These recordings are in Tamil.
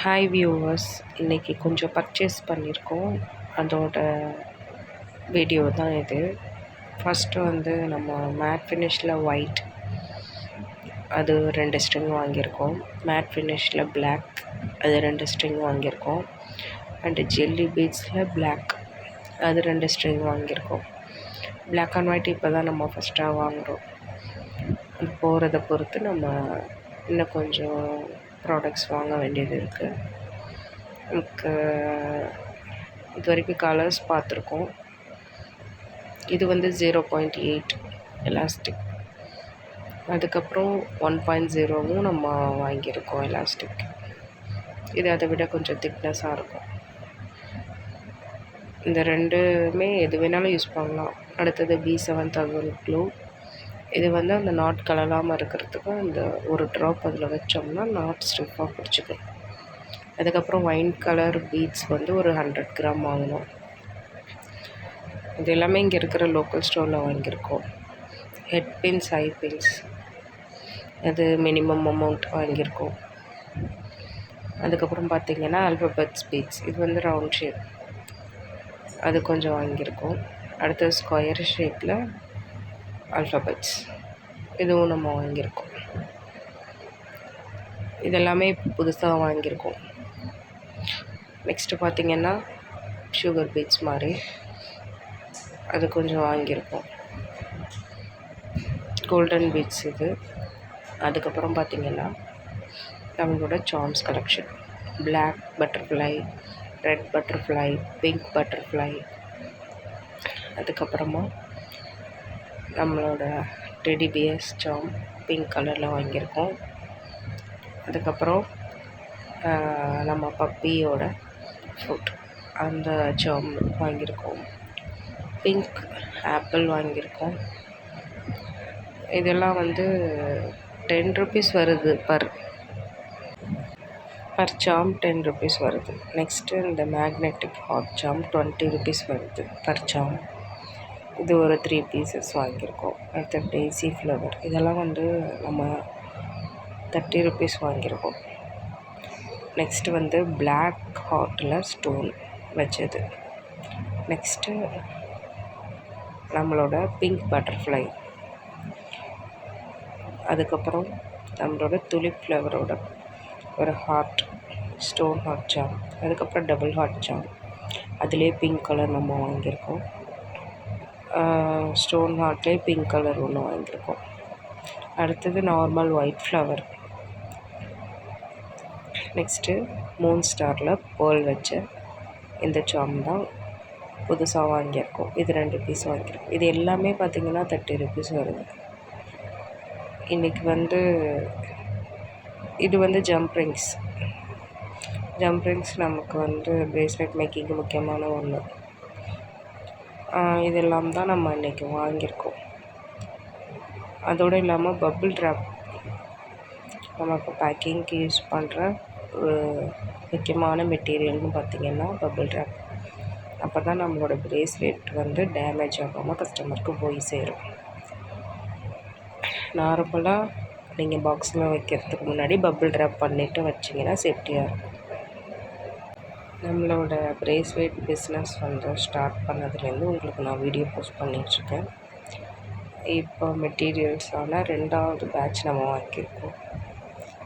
ஹாய் வியூவர்ஸ், இன்றைக்கி கொஞ்சம் பர்ச்சேஸ் பண்ணியிருக்கோம். அதோட வீடியோ தான் இது. ஃபஸ்ட்டு வந்து நம்ம மேட் ஃபினிஷில் ஒயிட் அது 2 ஸ்ட்ரிங் வாங்கியிருக்கோம். மேட் ஃபினிஷில் பிளாக் அது 2 ஸ்ட்ரிங் வாங்கியிருக்கோம். அண்டு ஜெல்லி பீட்ஸில் பிளாக் அது 2 ஸ்ட்ரிங் வாங்கியிருக்கோம். பிளாக் அண்ட் ஒயிட் இப்போ தான் நம்ம ஃபஸ்ட்டாக வாங்குகிறோம். அது போகிறத பொறுத்து நம்ம இன்னும் கொஞ்சம் ப்ராடக்ட்ஸ் வாங்க வேண்டியது இருக்குது. எனக்கு இது வரைக்கும் கலர்ஸ் பார்த்துருக்கோம். இது வந்து 0.8 எலாஸ்டிக், அதுக்கப்புறம் 1.0வும் நம்ம வாங்கியிருக்கோம் எலாஸ்டிக். இது அதை விட கொஞ்சம் திக்னஸாக இருக்கும். இந்த ரெண்டுமே எது வேணாலும் யூஸ் பண்ணலாம். அடுத்தது B7000 க்ளூ. இது வந்து அந்த நாட் கலராமல் இருக்கிறதுக்கு அந்த ஒரு ட்ராப் அதில் வச்சோம்னா நாட் ஸ்டிஃபாக பிடிச்சிக்கும். அதுக்கப்புறம் ஒயின் கலர் பீட்ஸ் வந்து ஒரு 100 கிராம் வாங்கினோம். இது எல்லாமே இங்கே இருக்கிற லோக்கல் ஸ்டோரில் வாங்கியிருக்கோம். ஹெட் பின்ஸ், ஐ பின்ஸ் அது மினிமம் அமௌண்ட் வாங்கியிருக்கோம். அதுக்கப்புறம் பார்த்திங்கன்னா ஆல்ஃபபெட்ஸ் பீட்ஸ், இது வந்து ரவுண்ட் ஷேப், அது கொஞ்சம் வாங்கியிருக்கோம். அடுத்தது ஸ்கொயர் ஷேப்பில் ஆல்ஃபபெட்ஸ், இதுவும் நம்ம வாங்கியிருக்கோம். இதெல்லாமே புதுசாக வாங்கியிருக்கோம். நெக்ஸ்ட்டு பார்த்திங்கன்னா சுகர் பீட்ஸ் மாதிரி அது கொஞ்சம் வாங்கியிருக்கோம். கோல்டன் பீட்ஸ் இது. அதுக்கப்புறம் பார்த்திங்கன்னா நம்மளோட charms collection, black butterfly, red butterfly, pink butterfly, அதுக்கப்புறமா நம்மளோட டெடி பியர்ஸ் சார்ம் பிங்க் கலரில் வாங்கியிருக்கோம். அதுக்கப்புறம் நம்ம பப்பியோட ஃபுட் அந்த சார்ம் வாங்கியிருக்கோம். பிங்க் ஆப்பிள் வாங்கியிருக்கோம். இதெல்லாம் வந்து 10 ருபீஸ் வருது பர் சார்ம், 10 ருபீஸ் வருது. நெக்ஸ்ட்டு இந்த மேக்னெட்டிக் ஹாட் சார்ம் 20 ருபீஸ் வருது பர் சார்ம். இது ஒரு 3 பீசஸ் வாங்கியிருக்கோம். அடுத்த டேசி ஃப்ளவர், இதெல்லாம் வந்து நம்ம 30 ருபீஸ் வாங்கியிருக்கோம். நெக்ஸ்ட்டு வந்து பிளாக் ஹாட்டில் ஸ்டோன் வச்சது. நெக்ஸ்ட்டு நம்மளோட பிங்க் பட்டர்ஃப்ளை, அதுக்கப்புறம் நம்மளோட துலிப் ஃப்ளவரோட ஒரு ஹார்ட் ஸ்டோன் ஹார்ட் சார்ம், அதுக்கப்புறம் டபுள் ஹார்ட் சார்ம், அதிலே பிங்க் கலர் நம்ம வாங்கியிருக்கோம். ஸ்டோன் ஹார்ட்லேயே பிங்க் கலர் ஒன்று வாங்கியிருக்கோம். அடுத்தது normal white flower. Next moon ஸ்டாரில் பேர்ல் வச்ச இந்த சார்ம் தான் புதுசாக வாங்கியிருக்கோம். இது 2 பீஸ் வாங்கியிருக்கோம். இது எல்லாமே பார்த்திங்கன்னா 30 ருபீஸ் வருது. இன்றைக்கி வந்து இது வந்து ஜம்ப் ரிங்ஸ் நமக்கு வந்து பிரேஸ்லெட் மேக்கிங்கு முக்கியமான ஒன்று. இதெல்லாம் தான் நம்ம இன்றைக்கி வாங்கியிருக்கோம். அதோடு இல்லாமல் பபிள் ட்ராப், நமக்கு பேக்கிங்க்கு யூஸ் பண்ணுற ஒரு முக்கியமான மெட்டீரியல்னு பார்த்திங்கன்னா பபிள் ட்ராப். அப்போ தான் நம்மளோட பிரேஸ்லெட் வந்து டேமேஜ் ஆகாமல் கஸ்டமருக்கு போய் சேரும். நார்மலாக நீங்கள் பாக்ஸில் வைக்கிறதுக்கு முன்னாடி பபிள் ட்ராப் பண்ணிவிட்டு வச்சிங்கன்னா சேஃப்டியாக இருக்கும். நம்மளோட பிரேஸ்லெட் பிஸ்னஸ் வந்து ஸ்டார்ட் பண்ணதுலேருந்து உங்களுக்கு நான் வீடியோ போஸ்ட் பண்ணிகிட்ருக்கேன். இப்போ மெட்டீரியல்ஸான 2வது பேட்ச் நம்ம வாங்கியிருக்கோம்.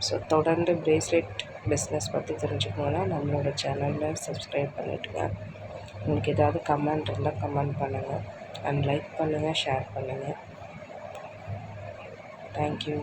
ஸோ தொடர்ந்து பிரேஸ்லெட் பிஸ்னஸ் பற்றி தெரிஞ்சுக்கணுன்னா நம்மளோட சேனலில் சப்ஸ்கிரைப் பண்ணிவிடுங்க. உங்களுக்கு ஏதாவது கமெண்ட் இருந்தால் கமெண்ட் பண்ணுங்கள், அண்ட் லைக் பண்ணுங்கள், ஷேர் பண்ணுங்கள். தேங்க்யூ.